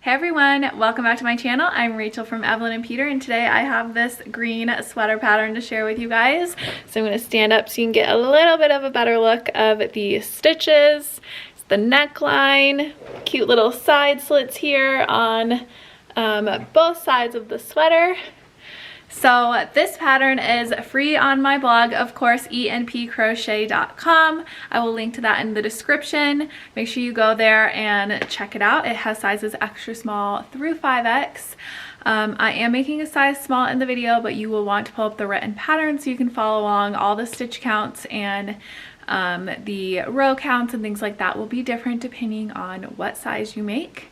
Hey everyone, welcome back to my channel. I'm Rachel from EvelynAndPeter, and today I have this green sweater pattern to share with you guys. So I'm going to stand up so you can get a little bit of a better look of the stitches. It's the neckline, cute little side slits here on both sides of the sweater. So this pattern is free on my blog, of course, enpcrochet.com. I will link to that in the description. Make sure you go there and check it out. It has sizes extra small through 5X. I am making a size small in the video, but you will want to pull up the written pattern so you can follow along. All the stitch counts and the row counts and things like that will be different depending on what size you make.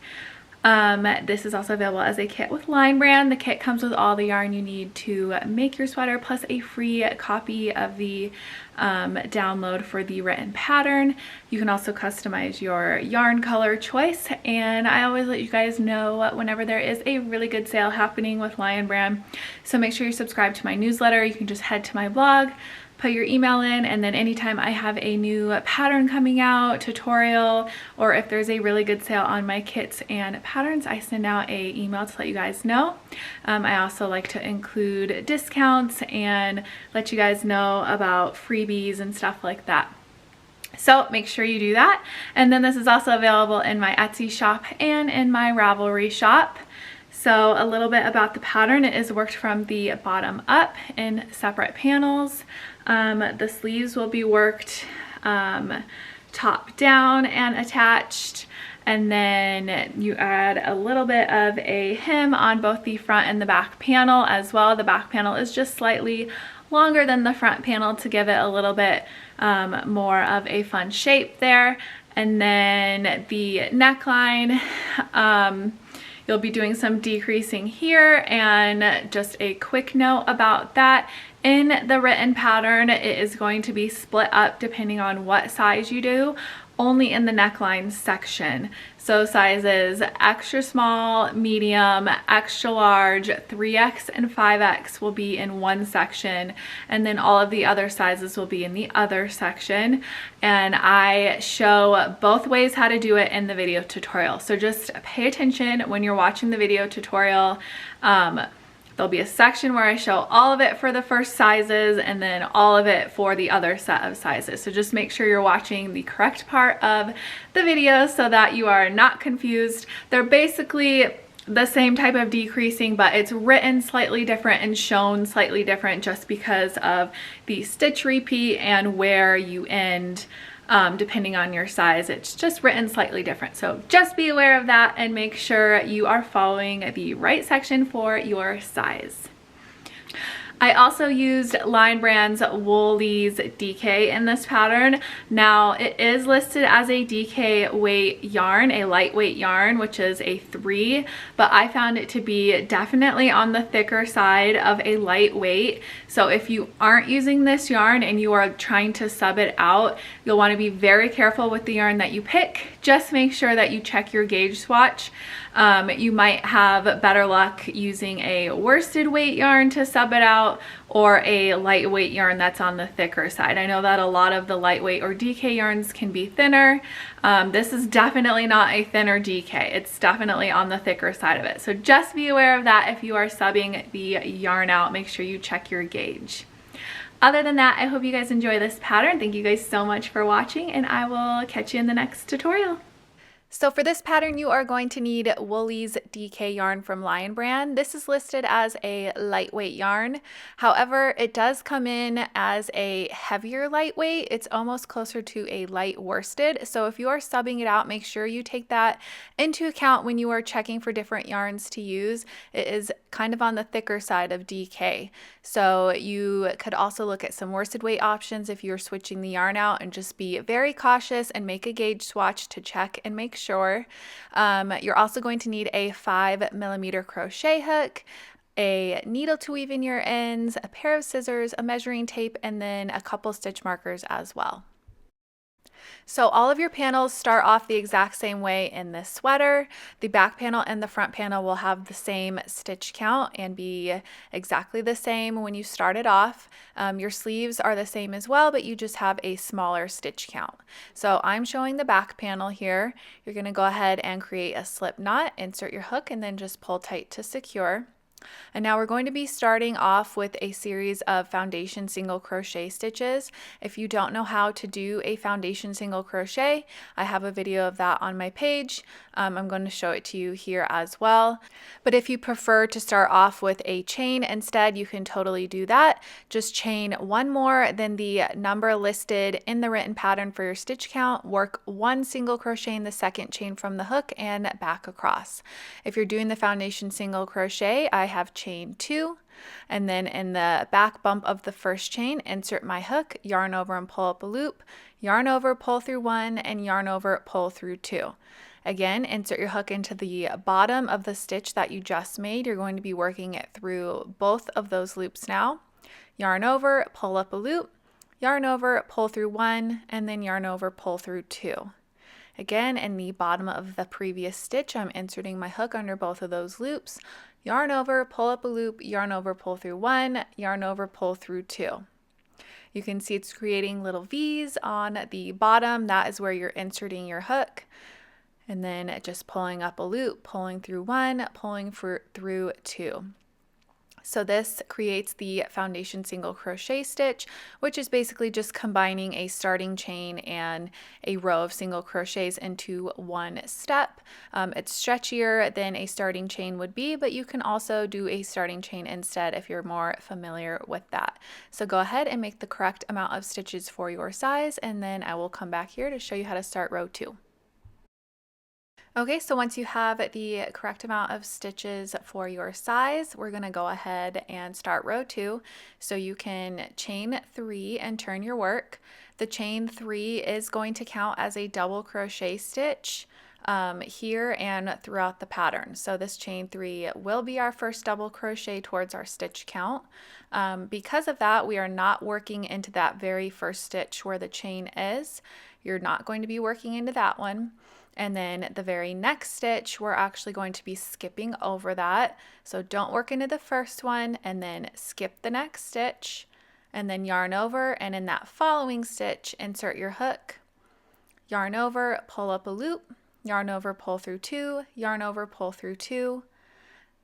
This is also available as a kit with Line Brand. The kit comes with all the yarn you need to make your sweater, plus a free copy of the download for the written pattern. You can also customize your yarn color choice, and I always let you guys know whenever there is a really good sale happening with Line Brand. So make sure you're subscribed to my newsletter. You can just head to my blog, put your email in, and then anytime I have a new pattern coming out, tutorial, or if there's a really good sale on my kits and patterns, I send out a email to let you guys know. I also like to include discounts and let you guys know about freebies and stuff like that. So make sure you do that. And then this is also available in my Etsy shop and in my Ravelry shop. So a little bit about the pattern. It is worked from the bottom up in separate panels. The sleeves will be worked top down and attached, and then you add a little bit of a hem on both the front and the back panel as well. The back panel is just slightly longer than the front panel to give it a little bit more of a fun shape there. And then the neckline, you'll be doing some decreasing here, and just a quick note about that. In the written pattern, it is going to be split up depending on what size you do, only in the neckline section. So sizes extra small, medium, extra large, 3X and 5X will be in one section, and then all of the other sizes will be in the other section. And I show both ways how to do it in the video tutorial. So just pay attention when you're watching the video tutorial. There'll be a section where I show all of it for the first sizes and then all of it for the other set of sizes. So just make sure you're watching the correct part of the video so that you are not confused. They're basically the same type of decreasing, but it's written slightly different and shown slightly different just because of the stitch repeat and where you end. Depending on your size, it's just written slightly different. So just be aware of that and make sure you are following the right section for your size. I also used Line Brand's Woolies DK in this pattern. Now it is listed as a DK weight yarn, a lightweight yarn, which is a 3, but I found it to be definitely on the thicker side of a lightweight. So if you aren't using this yarn and you are trying to sub it out, you'll want to be very careful with the yarn that you pick. Just make sure that you check your gauge swatch. You might have better luck using a worsted weight yarn to sub it out, or a lightweight yarn that's on the thicker side. I know that a lot of the lightweight or DK yarns can be thinner. This is definitely not a thinner DK. It's definitely on the thicker side of it. So just be aware of that if you are subbing the yarn out. Make sure you check your gauge. Other than that, I hope you guys enjoy this pattern. Thank you guys so much for watching, and I will catch you in the next tutorial. So for this pattern, you are going to need Woolies DK yarn from Line Brand. This is listed as a lightweight yarn. However, it does come in as a heavier lightweight. It's almost closer to a light worsted. So if you are subbing it out, make sure you take that into account when you are checking for different yarns to use. It is kind of on the thicker side of DK. So you could also look at some worsted weight options if you're switching the yarn out, and just be very cautious and make a gauge swatch to check and make sure. You're also going to need a 5mm crochet hook, a needle to weave in your ends, a pair of scissors, a measuring tape, and then a couple stitch markers as well. So all of your panels start off the exact same way in this sweater. The back panel and the front panel will have the same stitch count and be exactly the same when you start it off. Your sleeves are the same as well, but you just have a smaller stitch count. So I'm showing the back panel here. You're going to go ahead and create a slip knot, insert your hook, and then just pull tight to secure. And now we're going to be starting off with a series of foundation single crochet stitches. If you don't know how to do a foundation single crochet, I have a video of that on my page. I'm going to show it to you here as well. But if you prefer to start off with a chain instead, you can totally do that. Just chain one more than the number listed in the written pattern for your stitch count, work one single crochet in the second chain from the hook and back across. If you're doing the foundation single crochet, I have chain 2, and then in the back bump of the first chain, insert my hook, yarn over and pull up a loop, yarn over, pull through 1, and yarn over, pull through 2. Again, insert your hook into the bottom of the stitch that you just made. You're going to be working it through both of those loops now. Yarn over, pull up a loop, yarn over, pull through 1, and then yarn over, pull through 2. Again, in the bottom of the previous stitch, I'm inserting my hook under both of those loops, yarn over, pull up a loop, yarn over, pull through 1, yarn over, pull through 2. You can see it's creating little V's on the bottom. That is where you're inserting your hook. And then just pulling up a loop, pulling through 1, pulling through 2. So this creates the foundation single crochet stitch, which is basically just combining a starting chain and a row of single crochets into one step. It's stretchier than a starting chain would be, but you can also do a starting chain instead if you're more familiar with that. So go ahead and make the correct amount of stitches for your size, and then I will come back here to show you how to start row 2. Okay, so once you have the correct amount of stitches for your size, we're going to go ahead and start row 2. So you can chain 3 and turn your work. The chain 3 is going to count as a double crochet stitch here and throughout the pattern. So this chain 3 will be our first double crochet towards our stitch count. Because of that, we are not working into that very first stitch where the chain is. You're not going to be working into that one. And then the very next stitch, we're actually going to be skipping over that. So don't work into the first one and then skip the next stitch and then yarn over, and in that following stitch, insert your hook, yarn over, pull up a loop, yarn over, pull through 2, yarn over, pull through 2.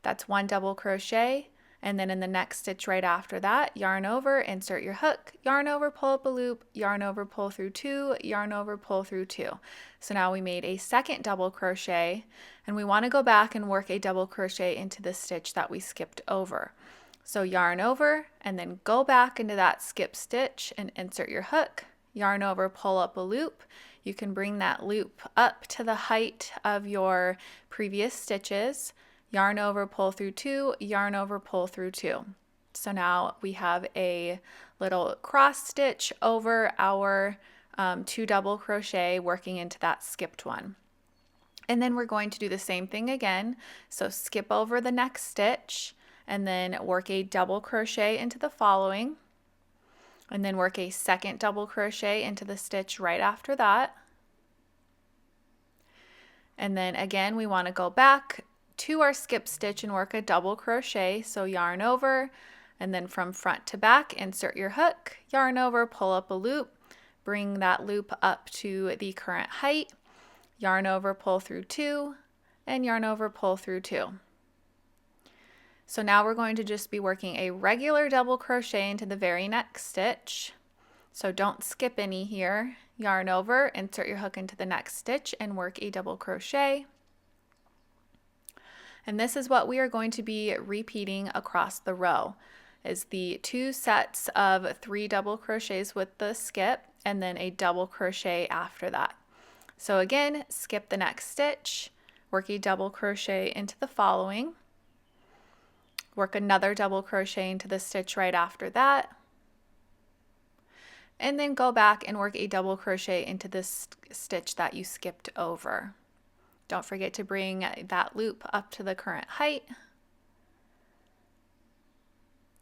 That's one double crochet. And then in the next stitch right after that, yarn over, insert your hook, yarn over, pull up a loop, yarn over, pull through 2, yarn over, pull through 2. So now we made a second double crochet, and we want to go back and work a double crochet into the stitch that we skipped over. So yarn over, and then go back into that skip stitch and insert your hook, yarn over, pull up a loop. You can bring that loop up to the height of your previous stitches. Yarn over, pull through 2, yarn over, pull through 2. So now we have a little cross stitch over our 2 double crochet working into that skipped one. And then we're going to do the same thing again. So skip over the next stitch and then work a double crochet into the following, and then work a second double crochet into the stitch right after that. And then again, we want to go back to our skip stitch and work a double crochet. So yarn over, and then from front to back, insert your hook, yarn over, pull up a loop, bring that loop up to the current height, yarn over, pull through 2, and yarn over, pull through 2. So now we're going to just be working a regular double crochet into the very next stitch. So don't skip any here. Yarn over, insert your hook into the next stitch and work a double crochet. And this is what we are going to be repeating across the row, is the 2 sets of 3 double crochets with the skip and then a double crochet after that. So again, skip the next stitch, work a double crochet into the following, work another double crochet into the stitch right after that, and then go back and work a double crochet into this stitch that you skipped over. Don't forget to bring that loop up to the current height,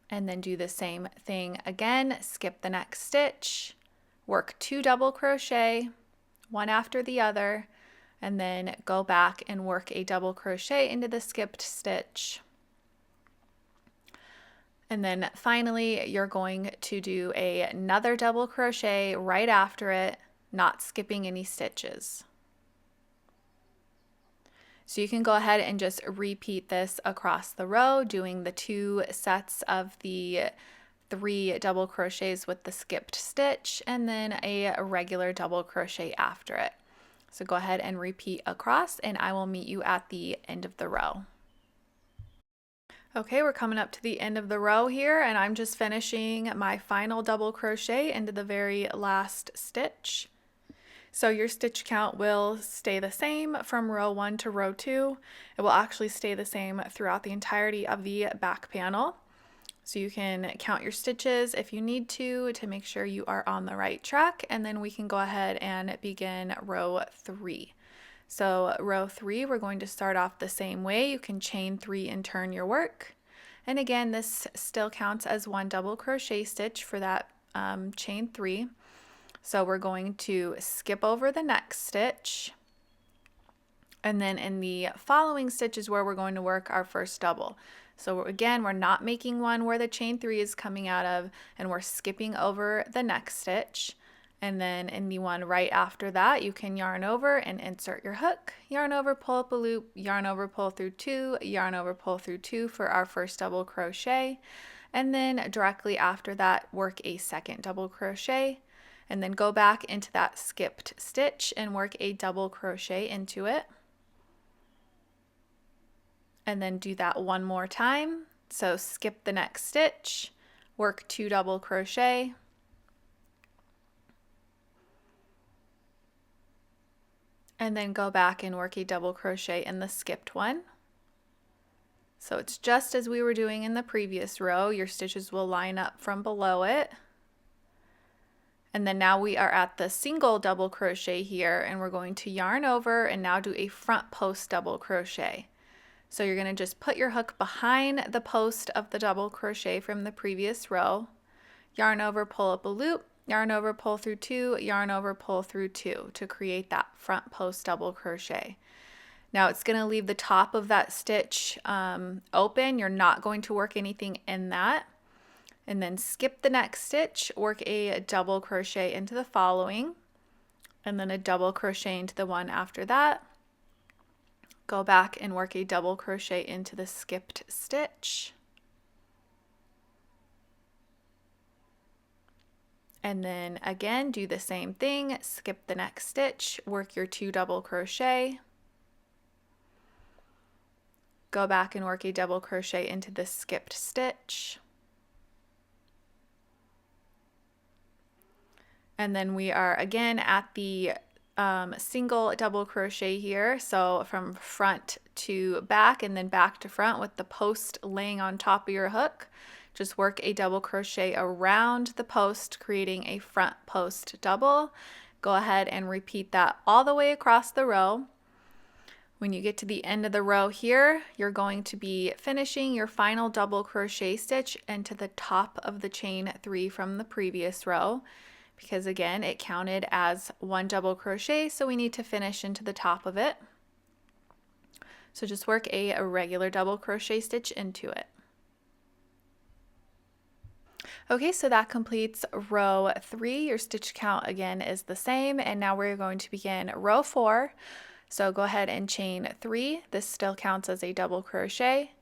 and then do the same thing again. Skip the next stitch, work 2 double crochet, one after the other, and then go back and work a double crochet into the skipped stitch. And then finally, you're going to do another double crochet right after it, not skipping any stitches. So you can go ahead and just repeat this across the row, doing the 2 sets of the 3 double crochets with the skipped stitch, and then a regular double crochet after it. So go ahead and repeat across, and I will meet you at the end of the row. Okay, we're coming up to the end of the row here, and I'm just finishing my final double crochet into the very last stitch. So your stitch count will stay the same from row 1 to row 2. It will actually stay the same throughout the entirety of the back panel. So you can count your stitches if you need to make sure you are on the right track, and then we can go ahead and begin row 3. So row 3, we're going to start off the same way. You can chain 3 and turn your work. And again, this still counts as 1 double crochet stitch for that chain 3. So we're going to skip over the next stitch, and then in the following stitch is where we're going to work our first double. So again, we're not making one where the chain 3 is coming out of, and we're skipping over the next stitch. And then in the one right after that, you can yarn over and insert your hook, yarn over, pull up a loop, yarn over, pull through 2, yarn over, pull through 2 for our first double crochet. And then directly after that, work a second double crochet, and then go back into that skipped stitch and work a double crochet into it. And then do that one more time. So skip the next stitch, work 2 double crochet, and then go back and work a double crochet in the skipped one. So it's just as we were doing in the previous row. Your stitches will line up from below it. And then now we are at the single double crochet here, and we're going to yarn over and now do a front post double crochet. So you're going to just put your hook behind the post of the double crochet from the previous row, yarn over, pull up a loop, yarn over, pull through 2, yarn over, pull through 2 to create that front post double crochet. Now it's going to leave the top of that stitch open. You're not going to work anything in that. And then skip the next stitch, work a double crochet into the following, and then a double crochet into the one after that. Go back and work a double crochet into the skipped stitch. And then again, do the same thing, skip the next stitch, work your 2 double crochet. Go back and work a double crochet into the skipped stitch. And then we are again at the single double crochet here. So from front to back and then back to front with the post laying on top of your hook. Just work a double crochet around the post, creating a front post double. Go ahead and repeat that all the way across the row. When you get to the end of the row here, you're going to be finishing your final double crochet stitch into the top of the chain 3 from the previous row, because again, it counted as 1 double crochet, so we need to finish into the top of it. So just work a regular double crochet stitch into it. Okay, so that completes row 3. Your stitch count again is the same, and now we're going to begin row 4. So go ahead and chain 3. This still counts as a double crochet.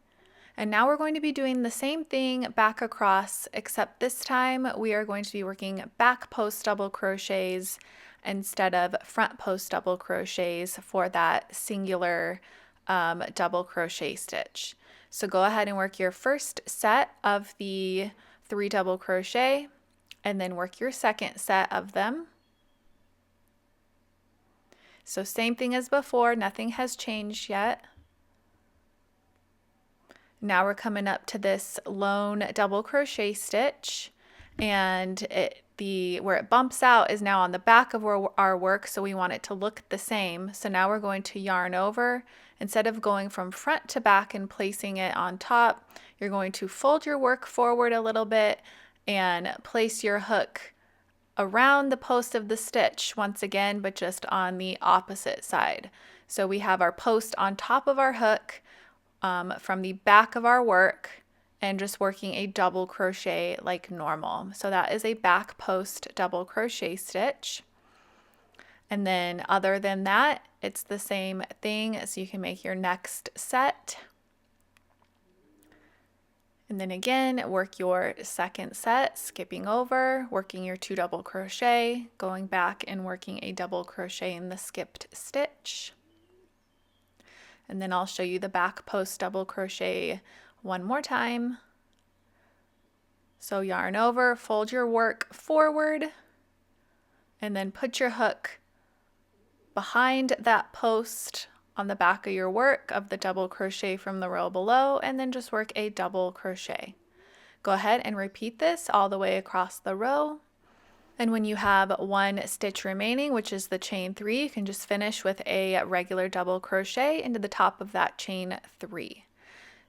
And now we're going to be doing the same thing back across, except this time we are going to be working back post double crochets instead of front post double crochets for that singular double crochet stitch. So go ahead and work your first set of the 3 double crochet, and then work your second set of them. So same thing as before, nothing has changed yet. Now we're coming up to this lone double crochet stitch, and where it bumps out is now on the back of our work, so we want it to look the same. So now we're going to yarn over. Instead of going from front to back and placing it on top, you're going to fold your work forward a little bit and place your hook around the post of the stitch once again, but just on the opposite side. So we have our post on top of our hook from the back of our work, and just working a double crochet like normal. So that is a back post double crochet stitch. And then other than that, it's the same thing, so you can make your next set. And then again, work your second set, skipping over, working your 2 double crochet, going back and working a double crochet in the skipped stitch. And then I'll show you the back post double crochet one more time. So yarn over, fold your work forward, and then put your hook behind that post on the back of your work of the double crochet from the row below, and then just work a double crochet. Go ahead and repeat this all the way across the row. And when you have 1 stitch remaining, which is the chain 3, you can just finish with a regular double crochet into the top of that chain 3.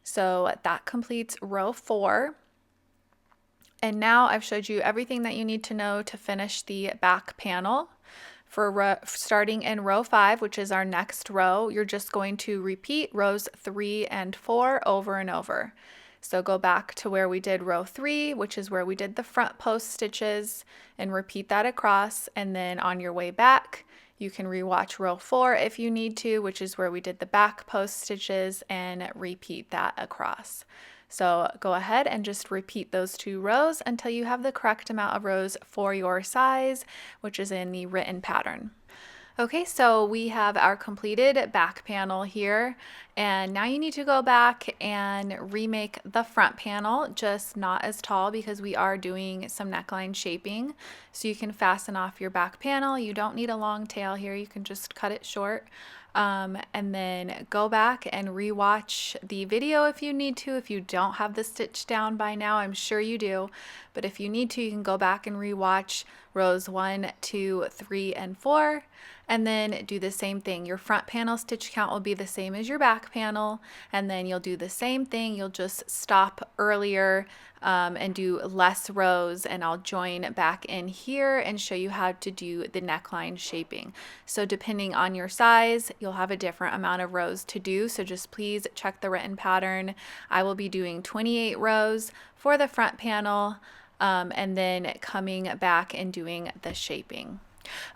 So that completes row 4. And now I've showed you everything that you need to know to finish the back panel. For starting in row 5, which is our next row, you're just going to repeat rows 3 and 4 over and over. So go back to where we did row 3, which is where we did the front post stitches, and repeat that across. And then on your way back, you can rewatch row 4 if you need to, which is where we did the back post stitches, and repeat that across. So go ahead and just repeat those 2 rows until you have the correct amount of rows for your size, which is in the written pattern. Okay, so we have our completed back panel here, and now you need to go back and remake the front panel, just not as tall because we are doing some neckline shaping. So you can fasten off your back panel. You don't need a long tail here, you can just cut it short. And then go back and rewatch the video if you need to. If you don't have the stitch down by now, I'm sure you do, but if you need to, you can go back and rewatch rows 1, 2, 3, and 4, and then do the same thing. Your front panel stitch count will be the same as your back panel, and then you'll do the same thing. You'll just stop earlier and do less rows, and I'll join back in here and show you how to do the neckline shaping. So depending on your size, you'll have a different amount of rows to do, so just please check the written pattern. I will be doing 28 rows for the front panel, and then coming back and doing the shaping.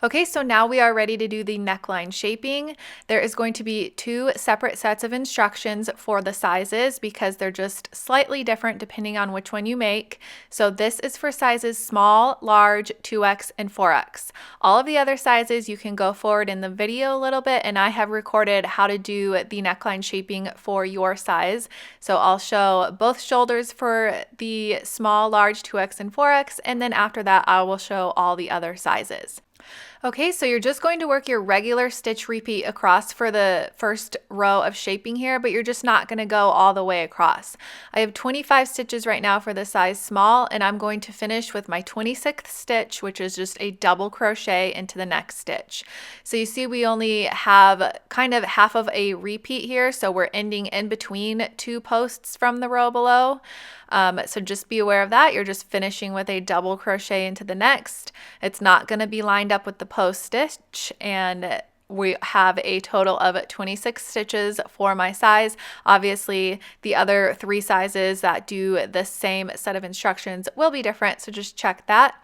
Okay, so now we are ready to do the neckline shaping. There is going to be 2 separate sets of instructions for the sizes because they're just slightly different depending on which one you make. So this is for sizes small, large, 2X, and 4X. All of the other sizes you can go forward in the video a little bit, and I have recorded how to do the neckline shaping for your size. So I'll show both shoulders for the small, large, 2X, and 4X, and then after that I will show all the other sizes. Okay, so you're just going to work your regular stitch repeat across for the first row of shaping here, but you're just not going to go all the way across. I have 25 stitches right now for the size small, and I'm going to finish with my 26th stitch, which is just a double crochet into the next stitch. So you see we only have kind of half of a repeat here, so we're ending in between 2 posts from the row below. So just be aware of that. You're just finishing with a double crochet into the next. It's not going to be lined up with the post stitch, and we have a total of 26 stitches for my size. Obviously, the other 3 sizes that do the same set of instructions will be different, so just check that.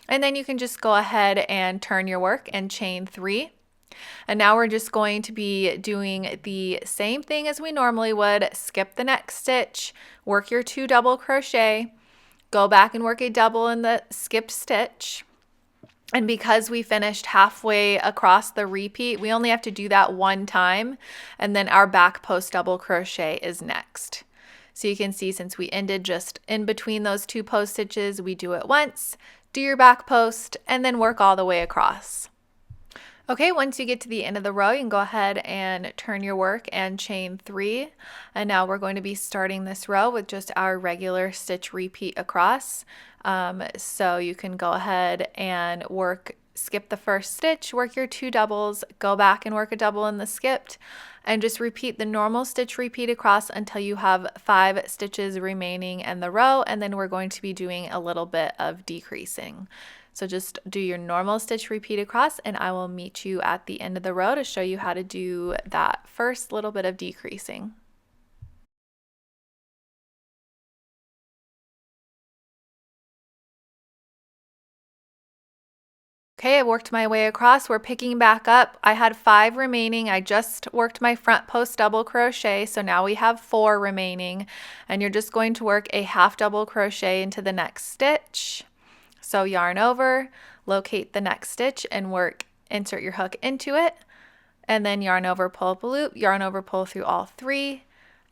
And then you can just go ahead and turn your work and chain 3. And now we're just going to be doing the same thing as we normally would. Skip the next stitch, work your 2 double crochet, go back and work a double in the skipped stitch. And because we finished halfway across the repeat, we only have to do that 1 time, and then our back post double crochet is next. So you can see since we ended just in between those 2 post stitches, we do it once, do your back post, and then work all the way across. Okay, once you get to the end of the row, you can go ahead and turn your work and chain 3. And now we're going to be starting this row with just our regular stitch repeat across. So you can go ahead and skip the first stitch, work your 2 doubles, go back and work a double in the skipped, and just repeat the normal stitch repeat across until you have 5 stitches remaining in the row, and then we're going to be doing a little bit of decreasing. So just do your normal stitch repeat across, and I will meet you at the end of the row to show you how to do that first little bit of decreasing. Okay, I worked my way across. We're picking back up. I had 5 remaining. I just worked my front post double crochet, so now we have 4 remaining. And you're just going to work a half double crochet into the next stitch. So yarn over, locate the next stitch, and work, insert your hook into it. And then yarn over, pull up a loop, yarn over, pull through all 3.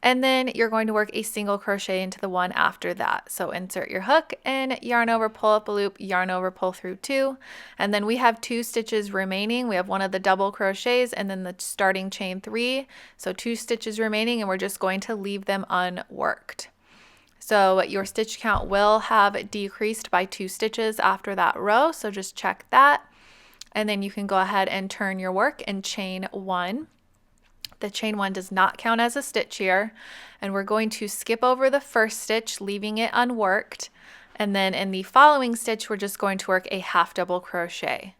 And then you're going to work a single crochet into the one after that. So insert your hook and yarn over, pull up a loop, yarn over, pull through 2. And then we have 2 stitches remaining. We have one of the double crochets and then the starting chain 3. So 2 stitches remaining, and we're just going to leave them unworked. So your stitch count will have decreased by 2 stitches after that row. So just check that. And then you can go ahead and turn your work and chain 1. The chain 1 does not count as a stitch here, and we're going to skip over the first stitch, leaving it unworked, and then in the following stitch we're just going to work a half double crochet.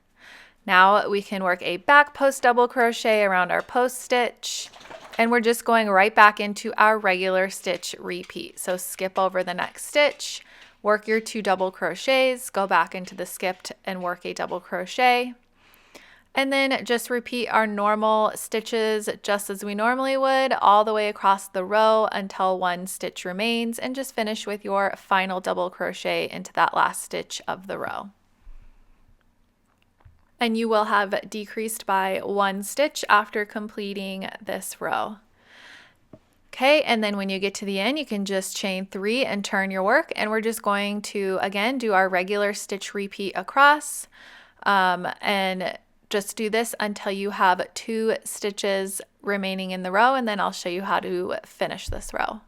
Now we can work a back post double crochet around our post stitch, and we're just going right back into our regular stitch repeat. So skip over the next stitch, work your 2 double crochets, go back into the skipped and work a double crochet. And then just repeat our normal stitches just as we normally would all the way across the row until 1 stitch remains, and just finish with your final double crochet into that last stitch of the row. And you will have decreased by 1 stitch after completing this row. Okay, and then when you get to the end, you can just chain 3 and turn your work, and we're just going to again do our regular stitch repeat across, and just do this until you have 2 stitches remaining in the row, and then I'll show you how to finish this row.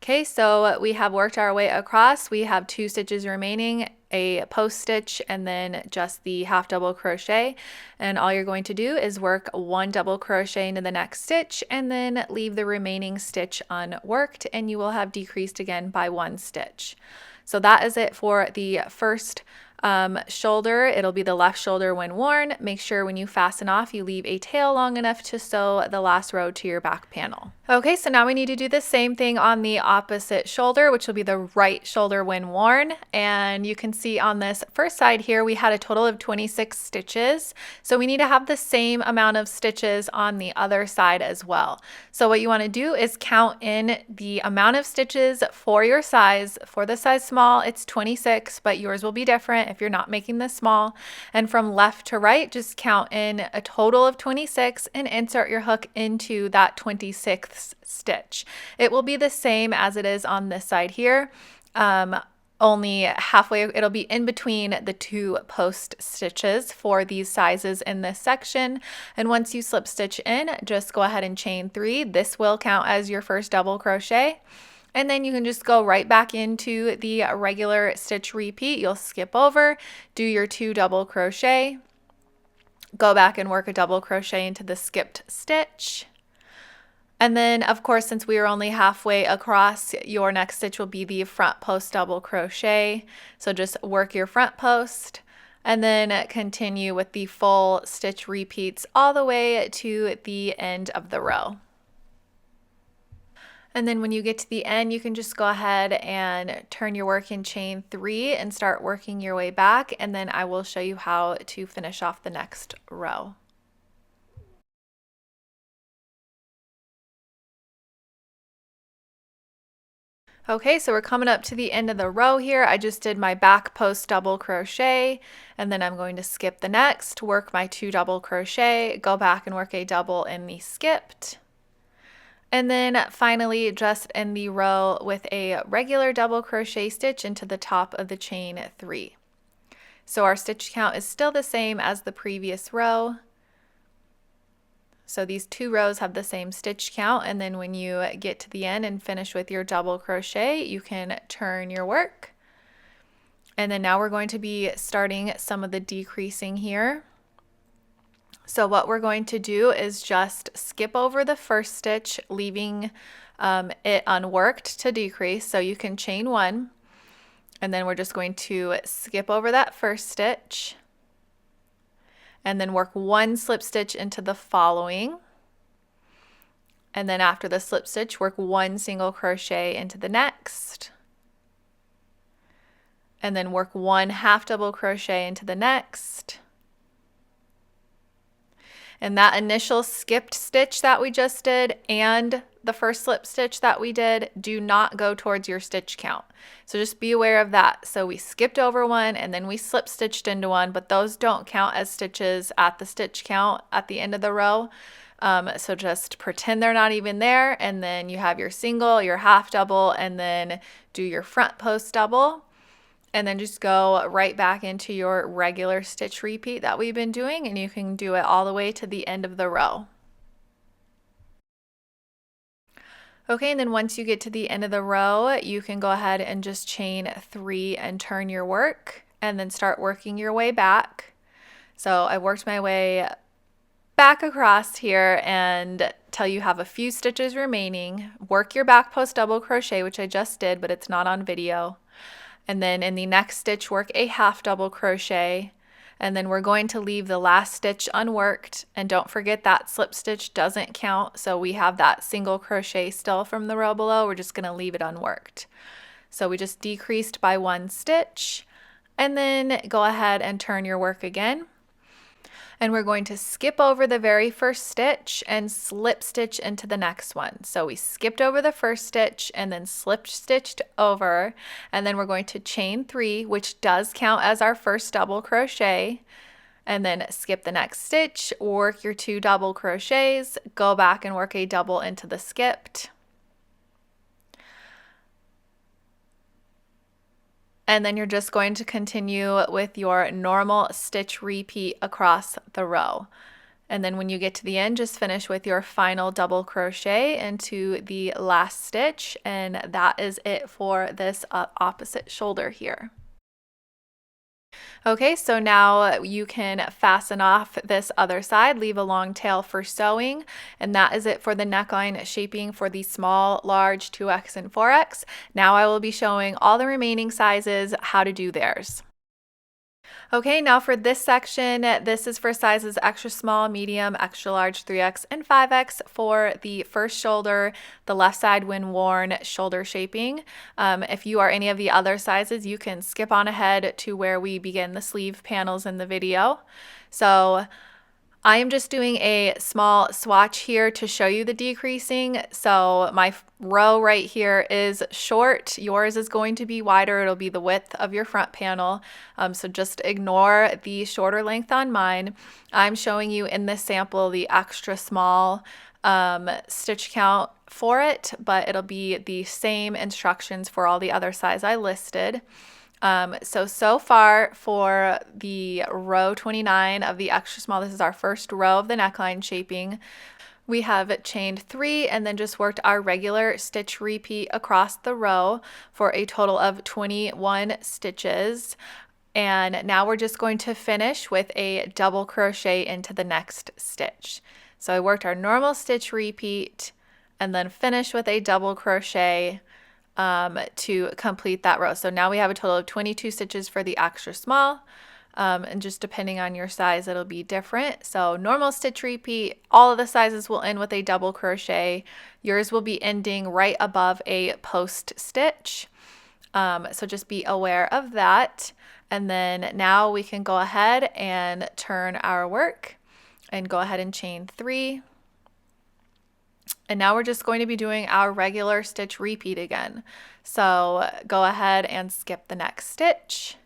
Okay, so we have worked our way across. We have 2 stitches remaining, a post stitch, and then just the half double crochet. And all you're going to do is work 1 double crochet into the next stitch, and then leave the remaining stitch unworked, and you will have decreased again by 1 stitch. So that is it for the first shoulder. It'll be the left shoulder when worn. Make sure when you fasten off, you leave a tail long enough to sew the last row to your back panel. Okay, so now we need to do the same thing on the opposite shoulder, which will be the right shoulder when worn. And you can see on this first side here, we had a total of 26 stitches. So we need to have the same amount of stitches on the other side as well. So what you want to do is count in the amount of stitches for your size. For the size small, it's 26, but yours will be different if you're not making this small. And from left to right, just count in a total of 26 and insert your hook into that 26th stitch. It will be the same as it is on this side here. Only halfway, it'll be in between the 2 post stitches for these sizes in this section. And once you slip stitch in, just go ahead and chain 3. This will count as your first double crochet. And then you can just go right back into the regular stitch repeat. You'll skip over, do your 2 double crochet, go back and work a double crochet into the skipped stitch. And then, of course, since we are only halfway across, your next stitch will be the front post double crochet. So just work your front post and then continue with the full stitch repeats all the way to the end of the row. And then when you get to the end, you can just go ahead and turn your work in chain 3 and start working your way back. And then I will show you how to finish off the next row. Okay, so we're coming up to the end of the row here. I just did my back post double crochet, and then I'm going to skip the next, work my 2 double crochet, go back and work a double in the skipped. And then finally just end the row with a regular double crochet stitch into the top of the chain 3. So our stitch count is still the same as the previous row. So these 2 rows have the same stitch count, and then when you get to the end and finish with your double crochet, you can turn your work. And then now we're going to be starting some of the decreasing here. So what we're going to do is just skip over the first stitch, leaving it unworked to decrease. So you can chain 1, And then we're just going to skip over that first stitch and then work one slip stitch into the following. And then after the slip stitch, work one single crochet into the next. And then work one half double crochet into the next. And that initial skipped stitch that we just did and the first slip stitch that we did do not go towards your stitch count. So just be aware of that. So we skipped over one and then we slip stitched into one, but those don't count as stitches at the stitch count at the end of the row. So just pretend they're not even there, and then you have your single, your half double, and then do your front post double. And then just go right back into your regular stitch repeat that we've been doing, and you can do it all the way to the end of the row. Okay, and then once you get to the end of the row, you can go ahead and just chain 3 and turn your work, and then start working your way back. So I worked my way back across here and till you have a few stitches remaining. Work your back post double crochet, which I just did, but it's not on video. And then in the next stitch, work a half double crochet. And then we're going to leave the last stitch unworked. And don't forget that slip stitch doesn't count. So we have that single crochet still from the row below. We're just going to leave it unworked. So we just decreased by 1 stitch. And then go ahead and turn your work again. And we're going to skip over the very first stitch and slip stitch into the next one. So we skipped over the first stitch and then slip stitched over, and then we're going to chain 3, which does count as our first double crochet, and then skip the next stitch, work your 2 double crochets, go back and work a double into the skipped. And then you're just going to continue with your normal stitch repeat across the row. And then when you get to the end, just finish with your final double crochet into the last stitch. And that is it for this opposite shoulder here. Okay, so now you can fasten off this other side, leave a long tail for sewing, and that is it for the neckline shaping for the small, large, 2X and 4X. Now I will be showing all the remaining sizes how to do theirs. Okay, now for this section, this is for sizes extra small, medium, extra large, 3X, and 5X for the first shoulder, the left side when worn shoulder shaping. If you are any of the other sizes, you can skip on ahead to where we begin the sleeve panels in the video. So I am just doing a small swatch here to show you the decreasing. So my row right here is short. Yours is going to be wider. It'll be the width of your front panel. So just ignore the shorter length on mine. I'm showing you in this sample the extra small stitch count for it, but it'll be the same instructions for all the other size I listed. So far for the row 29 of the extra small, this is our first row of the neckline shaping. We have chained 3 and then just worked our regular stitch repeat across the row for a total of 21 stitches. And now we're just going to finish with a double crochet into the next stitch. So I worked our normal stitch repeat and then finished with a double crochet to complete that row. So now we have a total of 22 stitches for the extra small, and just depending on your size it'll be different. So normal stitch repeat, all of the sizes will end with a double crochet. Yours will be ending right above a post stitch, so just be aware of that. And then now we can go ahead and turn our work and go ahead and chain 3. And now we're just going to be doing our regular stitch repeat again. So go ahead and skip the next stitch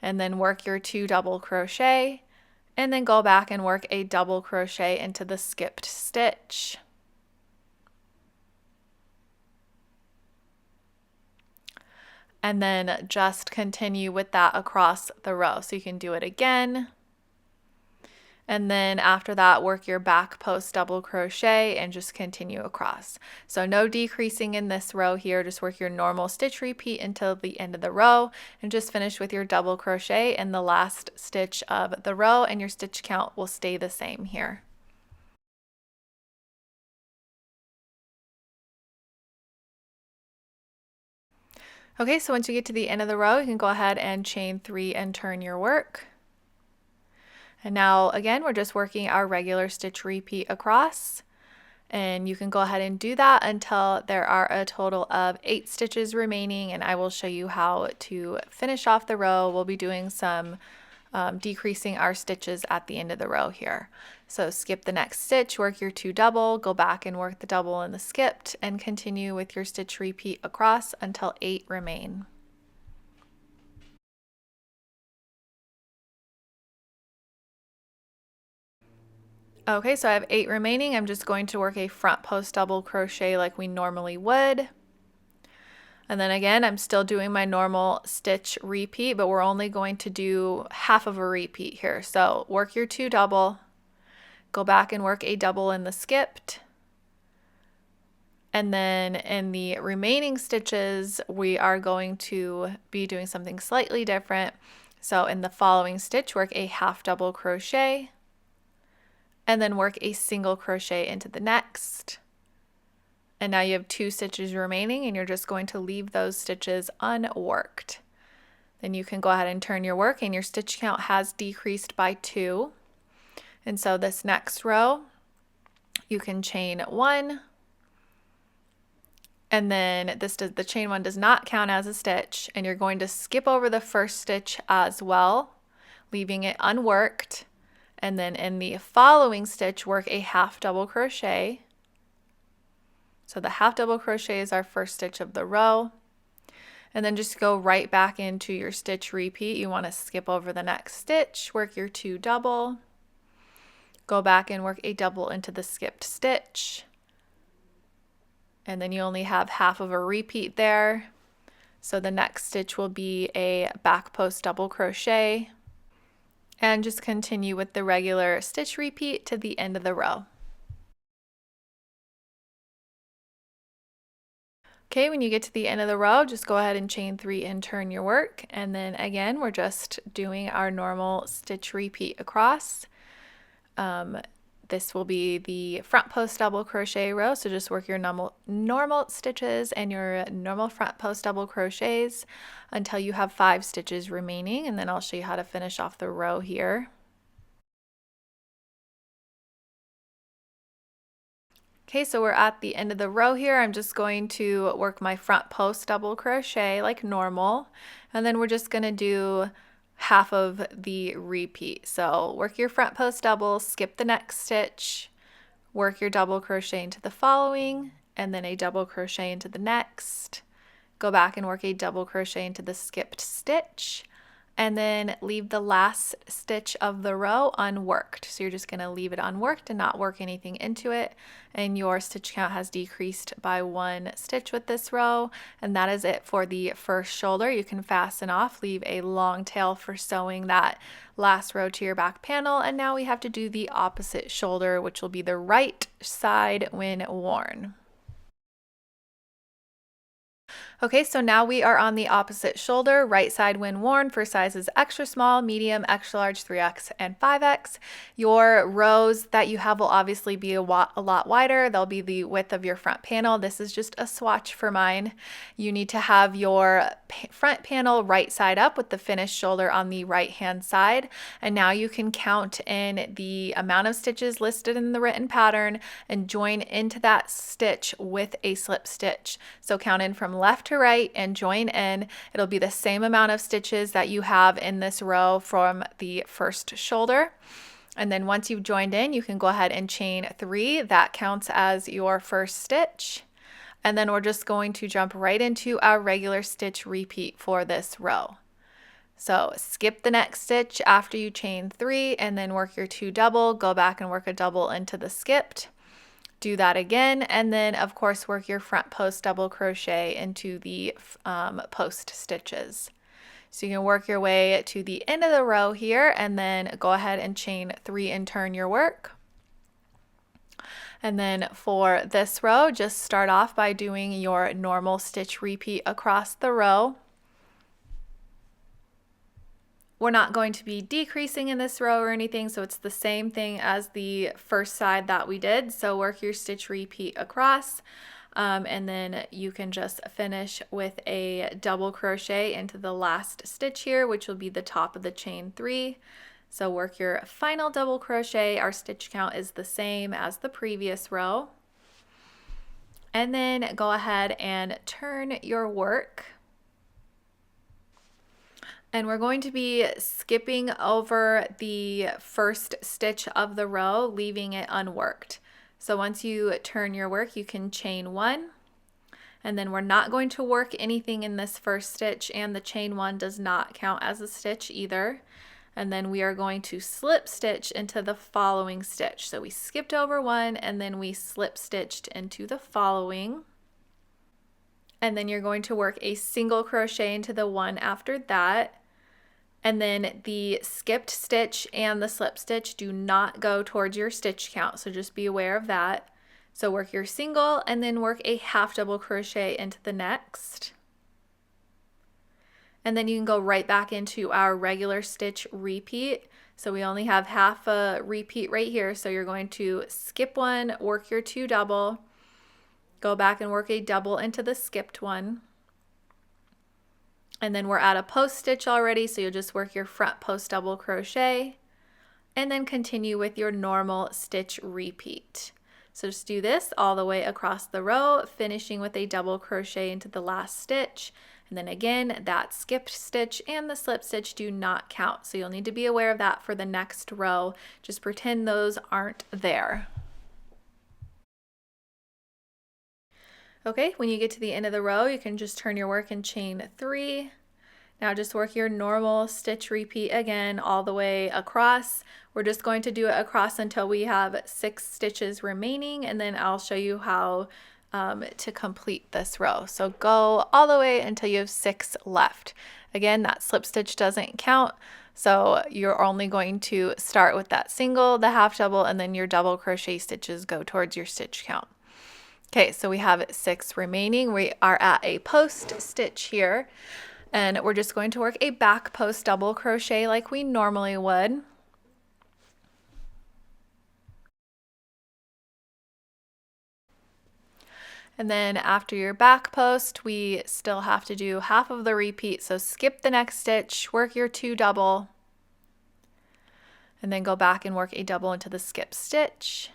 and then work your 2 double crochet and then go back and work a double crochet into the skipped stitch. And then just continue with that across the row. So you can do it again. And then after that, work your back post double crochet and just continue across. So no decreasing in this row here, just work your normal stitch repeat until the end of the row and just finish with your double crochet in the last stitch of the row, and your stitch count will stay the same here. Okay, so once you get to the end of the row, you can go ahead and chain 3 and turn your work. And now again, we're just working our regular stitch repeat across. And you can go ahead and do that until there are a total of 8 stitches remaining, and I will show you how to finish off the row. We'll be doing some decreasing our stitches at the end of the row here. So skip the next stitch, work your 2 double, go back and work the double in the skipped, and continue with your stitch repeat across until 8 remain. Okay, so I have 8 remaining. I'm just going to work a front post double crochet like we normally would. And then again, I'm still doing my normal stitch repeat, but we're only going to do half of a repeat here. So work your 2 double, go back and work a double in the skipped. And then in the remaining stitches, we are going to be doing something slightly different. So in the following stitch, work a half double crochet, and then work a single crochet into the next. And now you have 2 stitches remaining, and you're just going to leave those stitches unworked. Then you can go ahead and turn your work, and your stitch count has decreased by 2. And so this next row, you can chain 1, and then the chain 1 does not count as a stitch, and you're going to skip over the first stitch as well, leaving it unworked. And then in the following stitch, work a half double crochet. So the half double crochet is our first stitch of the row. And then just go right back into your stitch repeat. You want to skip over the next stitch, work your 2 double, go back and work a double into the skipped stitch. And then you only have half of a repeat there. So the next stitch will be a back post double crochet. And just continue with the regular stitch repeat to the end of the row. Okay, when you get to the end of the row, just go ahead and chain 3 and turn your work. And then again, we're just doing our normal stitch repeat across. This will be the front post double crochet row, so just work your normal stitches and your normal front post double crochets until you have 5 stitches remaining, and then I'll show you how to finish off the row here. Okay, so we're at the end of the row here. I'm just going to work my front post double crochet like normal, and then we're just going to do half of the repeat. So work your front post double, skip the next stitch, work your double crochet into the following, and then a double crochet into the next. Go back and work a double crochet into the skipped stitch, and then leave the last stitch of the row unworked. So you're just going to leave it unworked and not work anything into it, and your stitch count has decreased by 1 stitch with this row. And that is it for the first shoulder. You can fasten off, leave a long tail for sewing that last row to your back panel, and now we have to do the opposite shoulder, which will be the right side when worn. Okay, so now we are on the opposite shoulder, right side when worn, for sizes extra small, medium, extra large, 3X, and 5X. Your rows that you have will obviously be a lot wider. They'll be the width of your front panel. This is just a swatch for mine. You need to have your front panel right side up with the finished shoulder on the right hand side. And now you can count in the amount of stitches listed in the written pattern and join into that stitch with a slip stitch. So count in from left to right and join in. It'll be the same amount of stitches that you have in this row from the first shoulder. And then once you've joined in, you can go ahead and chain 3. That counts as your first stitch. And then we're just going to jump right into our regular stitch repeat for this row. So skip the next stitch after you chain 3 and then work your 2 double, go back and work a double into the skipped. Do that again, and then of course work your front post double crochet into the post stitches. So you can work your way to the end of the row here and then go ahead and chain 3 and turn your work. And then for this row, just start off by doing your normal stitch repeat across the row. We're not going to be decreasing in this row or anything, so it's the same thing as the first side that we did. So work your stitch repeat across. and then you can just finish with a double crochet into the last stitch here, which will be the top of the chain 3. So work your final double crochet. Our stitch count is the same as the previous row. And then go ahead and turn your work. And we're going to be skipping over the first stitch of the row, leaving it unworked. So once you turn your work, you can chain 1. And then we're not going to work anything in this first stitch, and the chain 1 does not count as a stitch either. And then we are going to slip stitch into the following stitch. So we skipped over 1 and then we slip stitched into the following. And then you're going to work a single crochet into the one after that. And then the skipped stitch and the slip stitch do not go towards your stitch count, so just be aware of that. So work your single and then work a half double crochet into the next. And then you can go right back into our regular stitch repeat. So we only have half a repeat right here. So you're going to skip 1, work your 2 double, go back and work a double into the skipped one. And then we're at a post stitch already, so you'll just work your front post double crochet and then continue with your normal stitch repeat. So just do this all the way across the row, finishing with a double crochet into the last stitch. And then again, that skipped stitch and the slip stitch do not count. So you'll need to be aware of that for the next row. Just pretend those aren't there. Okay, when you get to the end of the row, you can just turn your work and chain 3. Now just work your normal stitch repeat again all the way across. We're just going to do it across until we have 6 stitches remaining, and then I'll show you how to complete this row. So go all the way until you have 6 left. Again, that slip stitch doesn't count, so you're only going to start with that single, the half double, and then your double crochet stitches go towards your stitch count. Okay, so we have 6 remaining. We are at a post stitch here, and we're just going to work a back post double crochet like we normally would. And then after your back post, we still have to do half of the repeat. So skip the next stitch, work your 2 double, and then go back and work a double into the skip stitch.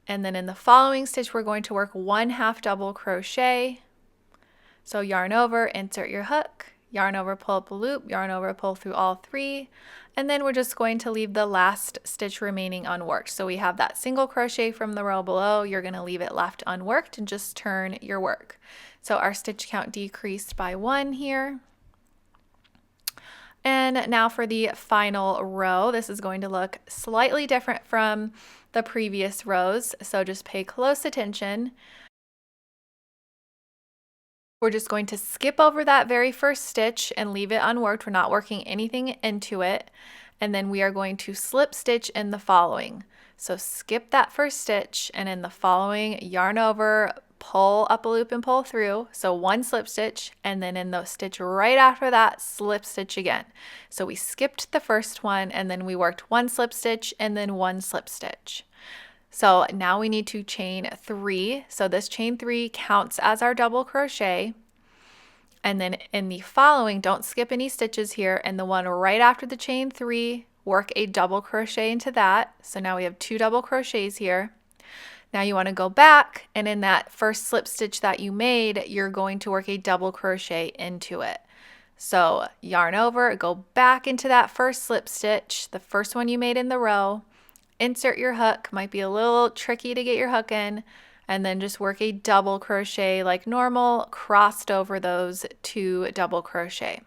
And then in the following stitch, we're going to work 1 half double crochet. So yarn over, insert your hook, yarn over, pull up a loop, yarn over, pull through all 3. And then we're just going to leave the last stitch remaining unworked. So we have that single crochet from the row below. You're going to leave it left unworked and just turn your work. So our stitch count decreased by 1 here. And now for the final row, this is going to look slightly different from the previous rows. So just pay close attention. We're just going to skip over that very first stitch and leave it unworked. We're not working anything into it. And then we are going to slip stitch in the following. So skip that first stitch, and in the following, yarn over, pull up a loop and pull through. So 1 slip stitch, and then in the stitch right after that, slip stitch again. So we skipped the first one, and then we worked 1 slip stitch and then 1 slip stitch. So now we need to chain 3. So this chain 3 counts as our double crochet. And then in the following, don't skip any stitches here. And the one right after the chain 3, work a double crochet into that. So now we have 2 double crochets here. Now you want to go back, and in that first slip stitch that you made, you're going to work a double crochet into it. So yarn over, go back into that first slip stitch, the first one you made in the row. Insert your hook, might be a little tricky to get your hook in, and then just work a double crochet like normal, crossed over those 2 double crochet.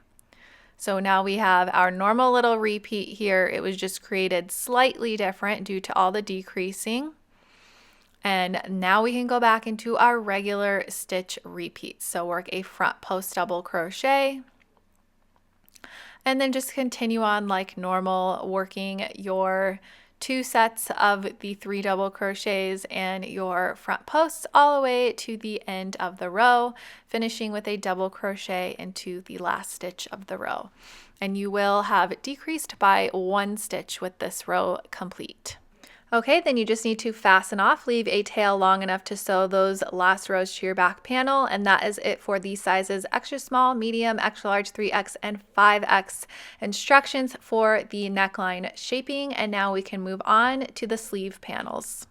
So now we have our normal little repeat here. It was just created slightly different due to all the decreasing. And now we can go back into our regular stitch repeat. So work a front post double crochet, and then just continue on like normal, working your 2 sets of the 3 double crochets and your front posts all the way to the end of the row, finishing with a double crochet into the last stitch of the row. And you will have decreased by 1 stitch with this row complete. Okay, then you just need to fasten off, leave a tail long enough to sew those last rows to your back panel, and that is it for the sizes extra small, medium, extra large, 3X, and 5X instructions for the neckline shaping. And now we can move on to the sleeve panels.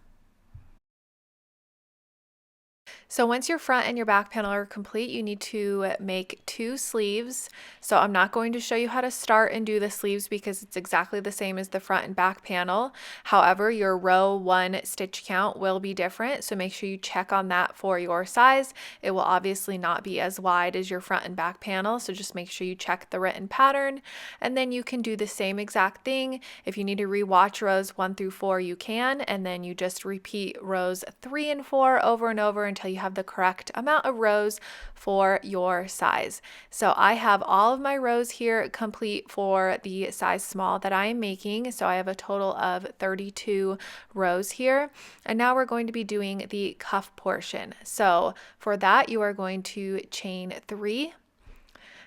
So once your front and your back panel are complete, you need to make 2 sleeves. So I'm not going to show you how to start and do the sleeves because it's exactly the same as the front and back panel. However, your row 1 stitch count will be different, so make sure you check on that for your size. It will obviously not be as wide as your front and back panel, so just make sure you check the written pattern, and then you can do the same exact thing. If you need to rewatch rows 1 through 4, you can, and then you just repeat rows 3 and 4 over and over until you have the correct amount of rows for your size. So I have all of my rows here complete for the size small that I am making. So I have a total of 32 rows here. And now we're going to be doing the cuff portion. So for that, you are going to chain 3,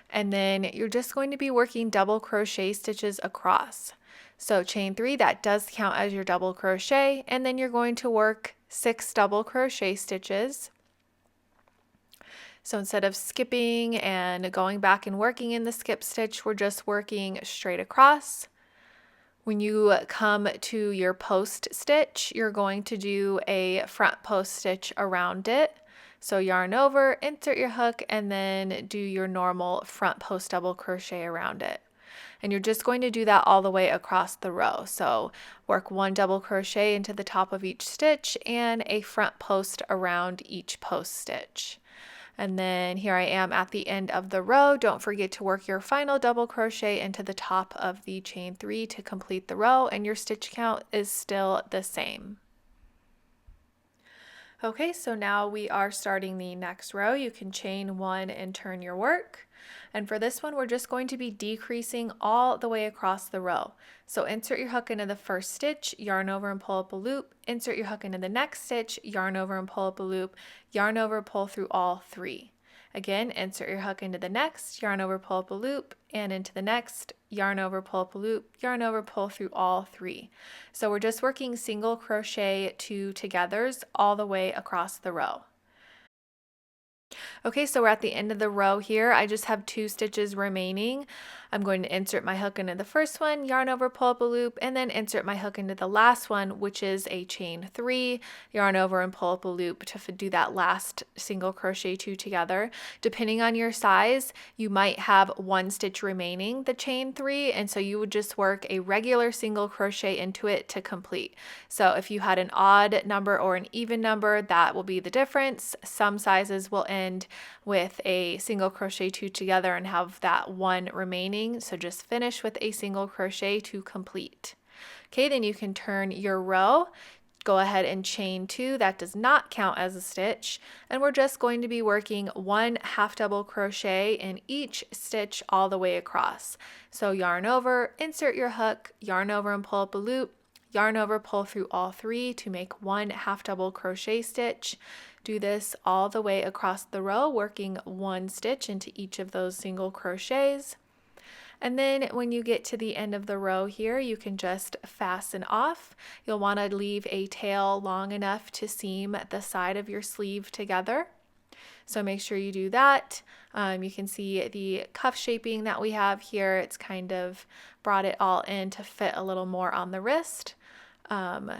and then you're just going to be working double crochet stitches across. So chain 3, that does count as your double crochet, and then you're going to work 6 double crochet stitches. So instead of skipping and going back and working in the skip stitch, we're just working straight across. When you come to your post stitch, you're going to do a front post stitch around it. So yarn over, insert your hook, and then do your normal front post double crochet around it. And you're just going to do that all the way across the row. So work 1 double crochet into the top of each stitch and a front post around each post stitch. And then here I am at the end of the row. Don't forget to work your final double crochet into the top of the chain 3 to complete the row, and your stitch count is still the same. Okay, so now we are starting the next row. You can chain 1 and turn your work. And for this one, we're just going to be decreasing all the way across the row. So insert your hook into the first stitch, yarn over and pull up a loop, insert your hook into the next stitch, yarn over and pull up a loop, yarn over, pull through all 3. Again, insert your hook into the next, yarn over, pull up a loop, and into the next, yarn over, pull up a loop, yarn over, pull through all 3. So we're just working single crochet 2 togethers all the way across the row. Okay, so we're at the end of the row here. I just have 2 stitches remaining. I'm going to insert my hook into the first one, yarn over, pull up a loop, and then insert my hook into the last one, which is a chain 3, yarn over and pull up a loop to do that last single crochet 2 together. Depending on your size, you might have 1 stitch remaining, the chain 3, and so you would just work a regular single crochet into it to complete. So if you had an odd number or an even number, that will be the difference. Some sizes will end with a single crochet 2 together and have that 1 remaining, so just finish with a single crochet to complete. Okay, then you can turn your row, go ahead and chain 2. That does not count as a stitch, and we're just going to be working 1 half double crochet in each stitch all the way across. So yarn over, insert your hook, yarn over and pull up a loop, yarn over, pull through all 3 to make 1 half double crochet stitch. Do this all the way across the row, working 1 stitch into each of those single crochets. And then when you get to the end of the row here, you can just fasten off. You'll want to leave a tail long enough to seam the side of your sleeve together. So make sure you do that. You can see the cuff shaping that we have here. It's kind of brought it all in to fit a little more on the wrist.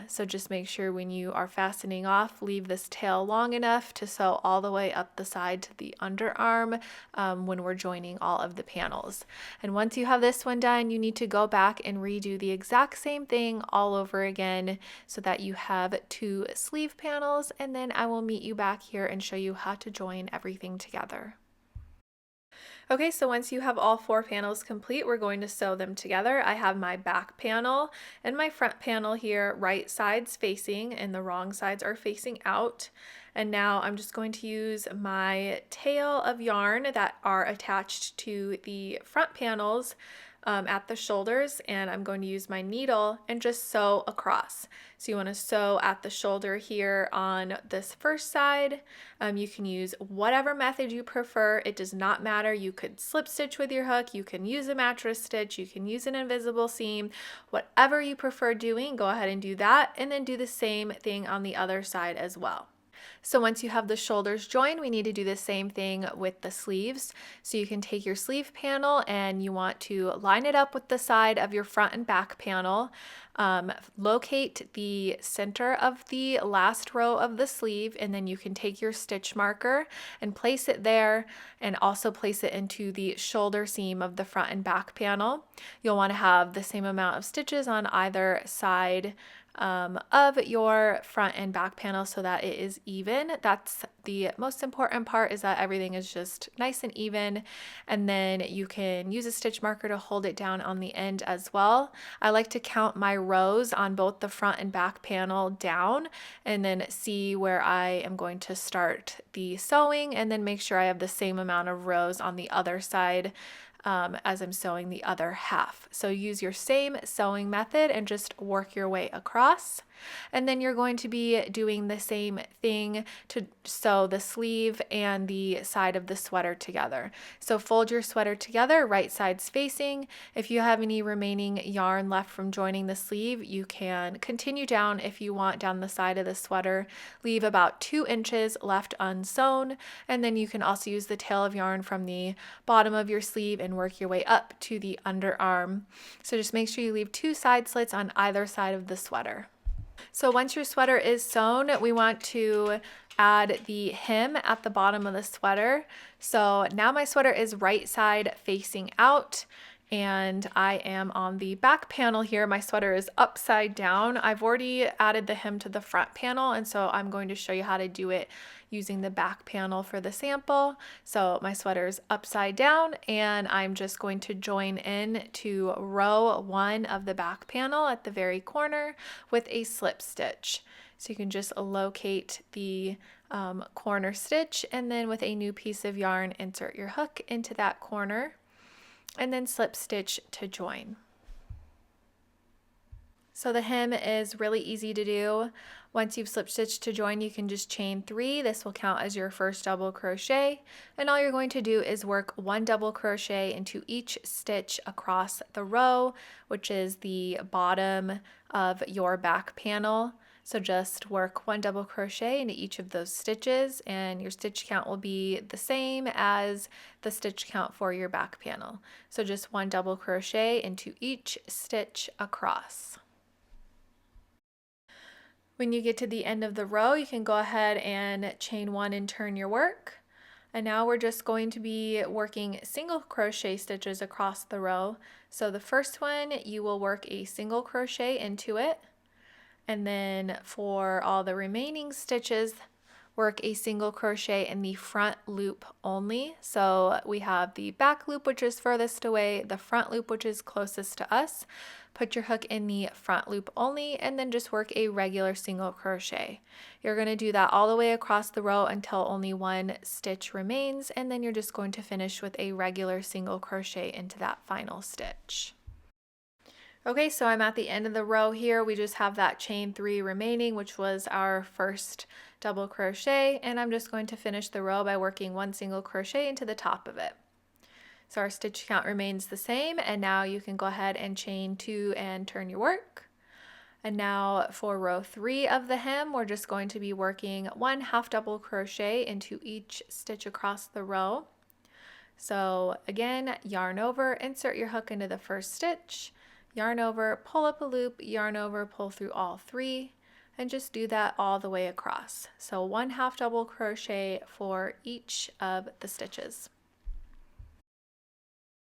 So just make sure when you are fastening off, leave this tail long enough to sew all the way up the side to the underarm when we're joining all of the panels. And once you have this one done, you need to go back and redo the exact same thing all over again so that you have 2 sleeve panels, and then I will meet you back here and show you how to join everything together. Okay, so once you have all 4 panels complete, we're going to sew them together. I have my back panel and my front panel here, right sides facing and the wrong sides are facing out. And now I'm just going to use my tail of yarn that are attached to the front panels at the shoulders, and I'm going to use my needle and just sew across. So you want to sew at the shoulder here on this first side. You can use whatever method you prefer. It does not matter. You could slip stitch with your hook, you can use a mattress stitch, you can use an invisible seam, whatever you prefer doing, go ahead and do that, and then do the same thing on the other side as well. So once you have the shoulders joined, we need to do the same thing with the sleeves. So you can take your sleeve panel and you want to line it up with the side of your front and back panel. Locate the center of the last row of the sleeve, and then you can take your stitch marker and place it there, and also place it into the shoulder seam of the front and back panel. You'll want to have the same amount of stitches on either side of your front and back panel so that it is even. That's the most important part, is that everything is just nice and even, and then you can use a stitch marker to hold it down on the end as well. I like to count my rows on both the front and back panel down, and then see where I am going to start the sewing, and then make sure I have the same amount of rows on the other side as I'm sewing the other half. So use your same sewing method and just work your way across. And then you're going to be doing the same thing to sew the sleeve and the side of the sweater together. So fold your sweater together, right sides facing. If you have any remaining yarn left from joining the sleeve, you can continue down if you want down the side of the sweater. Leave about 2 inches left unsewn, and then you can also use the tail of yarn from the bottom of your sleeve and work your way up to the underarm. So just make sure you leave 2 side slits on either side of the sweater. So once your sweater is sewn, we want to add the hem at the bottom of the sweater. So now my sweater is right side facing out, and I am on the back panel here. My sweater is upside down. I've already added the hem to the front panel, and so I'm going to show you how to do it using the back panel for the sample. So my sweater is upside down, and I'm just going to join in to row 1 of the back panel at the very corner with a slip stitch. So you can just locate the corner stitch, and then with a new piece of yarn, insert your hook into that corner, and then slip stitch to join. So the hem is really easy to do. Once you've slip stitched to join, you can just chain 3. This will count as your first double crochet, and all you're going to do is work 1 double crochet into each stitch across the row, which is the bottom of your back panel. So just work 1 double crochet into each of those stitches, and your stitch count will be the same as the stitch count for your back panel. So just 1 double crochet into each stitch across. When you get to the end of the row, you can go ahead and chain 1 and turn your work. And now we're just going to be working single crochet stitches across the row. So the first one, you will work a single crochet into it. And then for all the remaining stitches, work a single crochet in the front loop only. So we have the back loop, which is furthest away, the front loop, which is closest to us. Put your hook in the front loop only, and then just work a regular single crochet. You're going to do that all the way across the row until only 1 stitch remains, and then you're just going to finish with a regular single crochet into that final stitch. Okay, so I'm at the end of the row here. We just have that chain 3 remaining, which was our first double crochet, and I'm just going to finish the row by working 1 single crochet into the top of it. So our stitch count remains the same, and now you can go ahead and chain 2 and turn your work. And now for row 3 of the hem, we're just going to be working 1 half double crochet into each stitch across the row. So again, yarn over, insert your hook into the first stitch, yarn over, pull up a loop, yarn over, pull through all 3, and just do that all the way across. So 1 half double crochet for each of the stitches.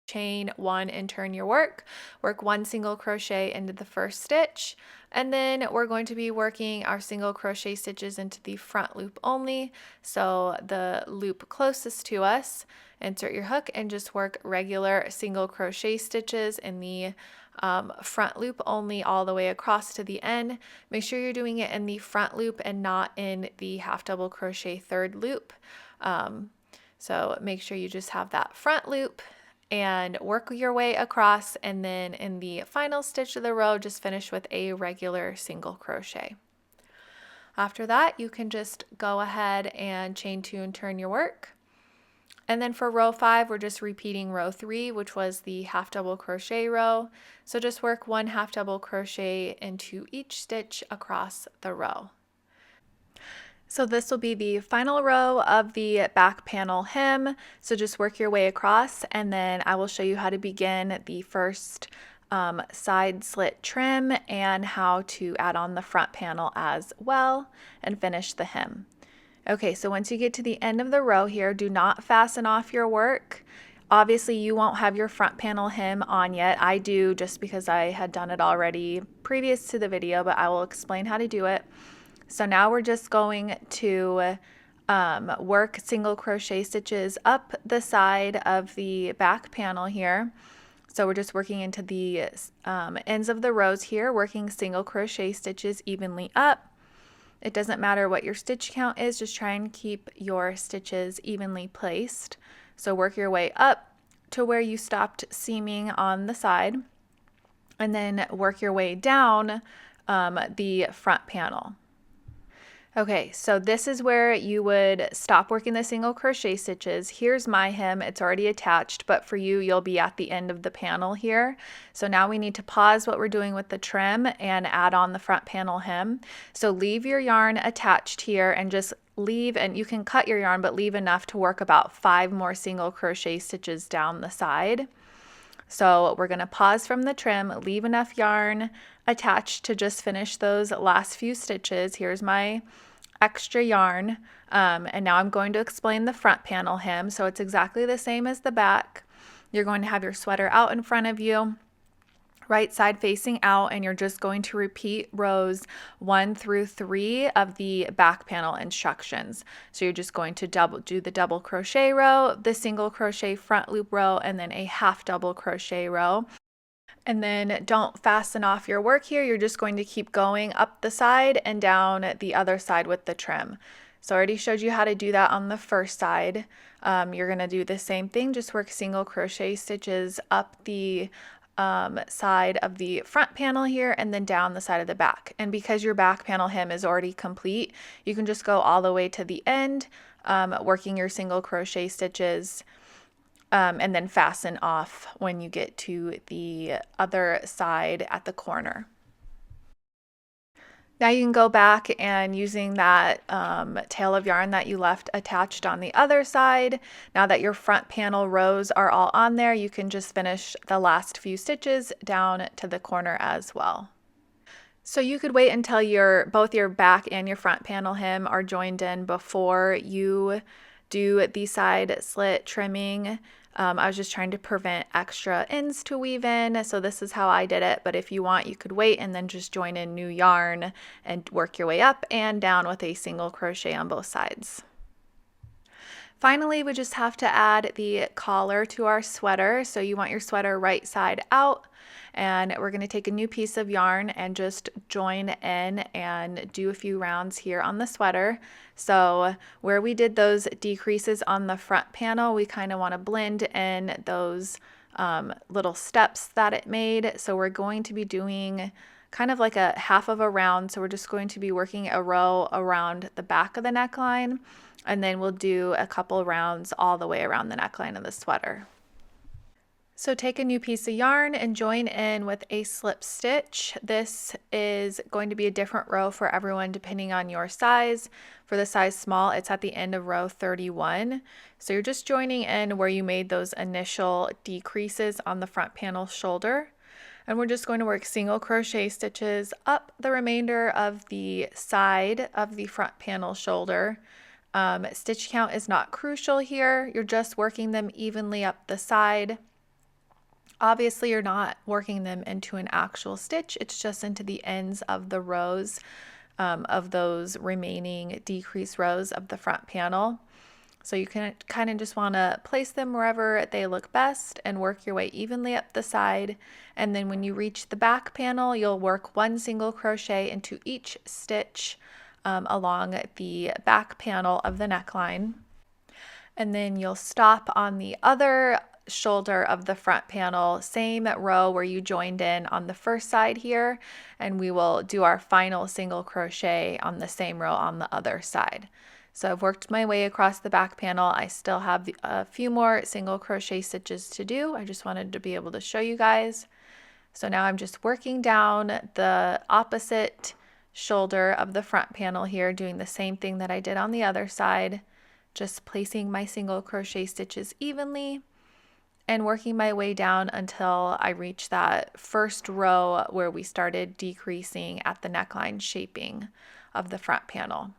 Chain 1 and turn your work. Work 1 single crochet into the first stitch, and then we're going to be working our single crochet stitches into the front loop only. So the loop closest to us, insert your hook and just work regular single crochet stitches in the front loop only all the way across to the end. Make sure you're doing it in the front loop and not in the half double crochet third loop. So make sure you just have that front loop, and work your way across, and then in the final stitch of the row, just finish with a regular single crochet. After that, you can just go ahead and chain 2 and turn your work. And then for row 5, we're just repeating row 3, which was the half double crochet row. So just work 1 half double crochet into each stitch across the row. So this will be the final row of the back panel hem. So just work your way across, and then I will show you how to begin the first side slit trim and how to add on the front panel as well and finish the hem. Okay, so once you get to the end of the row here, do not fasten off your work. Obviously, you won't have your front panel hem on yet. I do, just because I had done it already previous to the video, but I will explain how to do it. So now we're just going to work single crochet stitches up the side of the back panel here. So we're just working into the ends of the rows here, working single crochet stitches evenly up. It doesn't matter what your stitch count is, just try and keep your stitches evenly placed. So work your way up to where you stopped seaming on the side, and then work your way down the front panel. Okay, so this is where you would stop working the single crochet stitches. Here's my hem, it's already attached, but for you, you'll be at the end of the panel here. So now we need to pause what we're doing with the trim and add on the front panel hem. So leave your yarn attached here and just leave, and you can cut your yarn, but leave enough to work about 5 more single crochet stitches down the side. So we're gonna pause from the trim, leave enough yarn attached to just finish those last few stitches. Here's my extra yarn, and now I'm going to explain the front panel hem. So it's exactly the same as the back. You're going to have your sweater out in front of you, right side facing out, and you're just going to repeat rows 1 through 3 of the back panel instructions. So you're just going to do the double crochet row, the single crochet front loop row, and then a half double crochet row. And then don't fasten off your work here. You're just going to keep going up the side and down the other side with the trim. So I already showed you how to do that on the first side. You're going to do the same thing, just work single crochet stitches up the side of the front panel here and then down the side of the back. And because your back panel hem is already complete, you can just go all the way to the end, working your single crochet stitches, and then fasten off when you get to the other side at the corner. Now you can go back and using that tail of yarn that you left attached on the other side, now that your front panel rows are all on there, you can just finish the last few stitches down to the corner as well. So you could wait until both your back and your front panel hem are joined in before you do the side slit trimming. I was just trying to prevent extra ends to weave in, so this is how I did it. But if you want, you could wait and then just join in new yarn and work your way up and down with a single crochet on both sides. Finally, we just have to add the collar to our sweater. So you want your sweater right side out, and we're going to take a new piece of yarn and just join in and do a few rounds here on the sweater. So where we did those decreases on the front panel, we kind of want to blend in those little steps that it made. So we're going to be doing kind of like a half of a round. So we're just going to be working a row around the back of the neckline, and then we'll do a couple rounds all the way around the neckline of the sweater. So take a new piece of yarn and join in with a slip stitch. This is going to be a different row for everyone depending on your size. For the size small, it's at the end of row 31. So you're just joining in where you made those initial decreases on the front panel shoulder. And we're just going to work single crochet stitches up the remainder of the side of the front panel shoulder. Stitch count is not crucial here. You're just working them evenly up the side. Obviously, you're not working them into an actual stitch. It's just into the ends of the rows of those remaining decrease rows of the front panel. So you can kind of just want to place them wherever they look best and work your way evenly up the side. And then when you reach the back panel, you'll work 1 single crochet into each stitch along the back panel of the neckline. And then you'll stop on the other shoulder of the front panel, same row where you joined in on the first side here, and we will do our final single crochet on the same row on the other side. So I've worked my way across the back panel. I still have a few more single crochet stitches to do. I just wanted to be able to show you guys. So now I'm just working down the opposite shoulder of the front panel here, doing the same thing that I did on the other side, just placing my single crochet stitches evenly and working my way down until I reach that first row where we started decreasing at the neckline shaping of the front panel.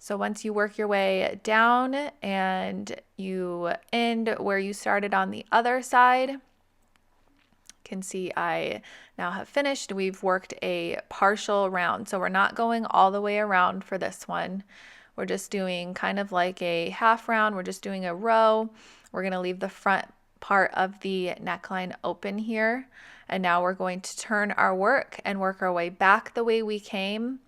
So once you work your way down and you end where you started on the other side, you can see I now have finished. We've worked a partial round, so we're not going all the way around for this one. We're just doing kind of like a half round. We're just doing a row. We're going to leave the front part of the neckline open here, and now we're going to turn our work and work our way back the way we came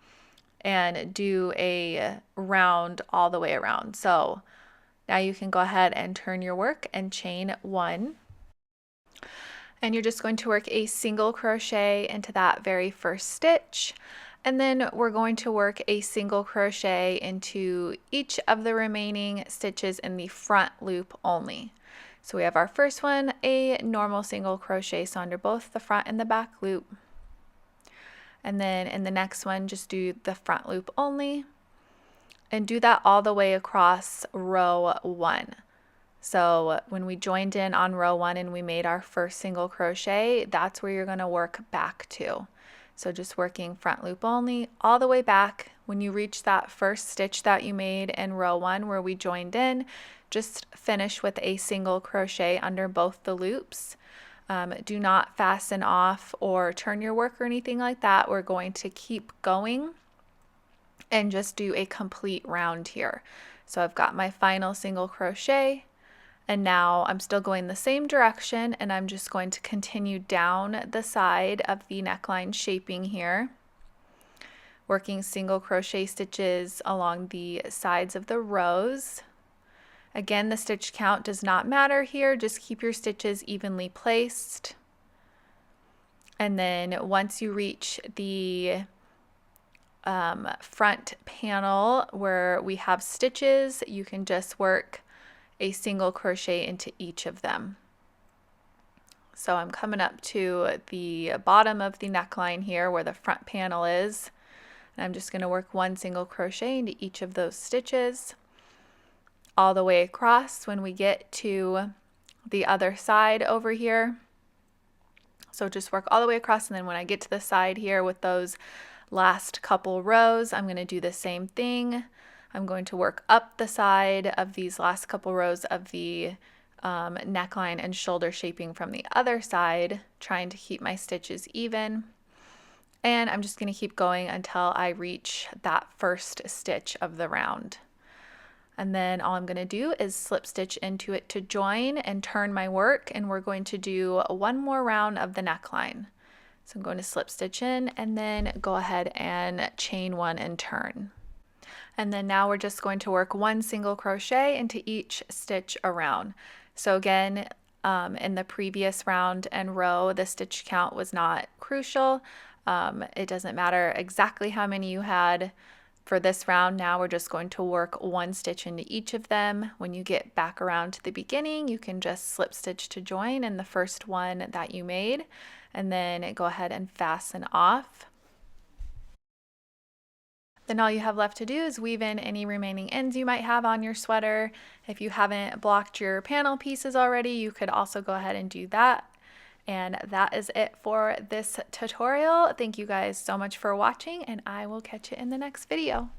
and do a round all the way around. So now you can go ahead and turn your work and chain 1. And you're just going to work a single crochet into that very first stitch. And then we're going to work a single crochet into each of the remaining stitches in the front loop only. So we have our first one, a normal single crochet, so under both the front and the back loop. And then in the next one, just do the front loop only and do that all the way across row 1. So when we joined in on row 1 and we made our first single crochet, that's where you're going to work back to. So just working front loop only all the way back. When you reach that first stitch that you made in row 1 where we joined in, just finish with a single crochet under both the loops. Do not fasten off or turn your work or anything like that. We're going to keep going and just do a complete round here. So I've got my final single crochet, and now I'm still going the same direction, and I'm just going to continue down the side of the neckline shaping here, working single crochet stitches along the sides of the rows. Again, the stitch count does not matter here, just keep your stitches evenly placed. And then once you reach the front panel where we have stitches, you can just work a single crochet into each of them. So I'm coming up to the bottom of the neckline here where the front panel is, and I'm just going to work one single crochet into each of those stitches all the way across when we get to the other side over here. So just work all the way across, and then when I get to the side here with those last couple rows, I'm going to do the same thing. I'm going to work up the side of these last couple rows of the neckline and shoulder shaping from the other side, trying to keep my stitches even. And I'm just going to keep going until I reach that first stitch of the round. And then all I'm going to do is slip stitch into it to join and turn my work, and we're going to do one more round of the neckline. So I'm going to slip stitch in and then go ahead and chain 1 and turn. And then now we're just going to work one single crochet into each stitch around. So again, in the previous round and row, the stitch count was not crucial. It doesn't matter exactly how many you had. For this round now, we're just going to work one stitch into each of them. When you get back around to the beginning, you can just slip stitch to join in the first one that you made, and then go ahead and fasten off. Then all you have left to do is weave in any remaining ends you might have on your sweater. If you haven't blocked your panel pieces already, you could also go ahead and do that. And that is it for this tutorial. Thank you guys so much for watching, and I will catch you in the next video.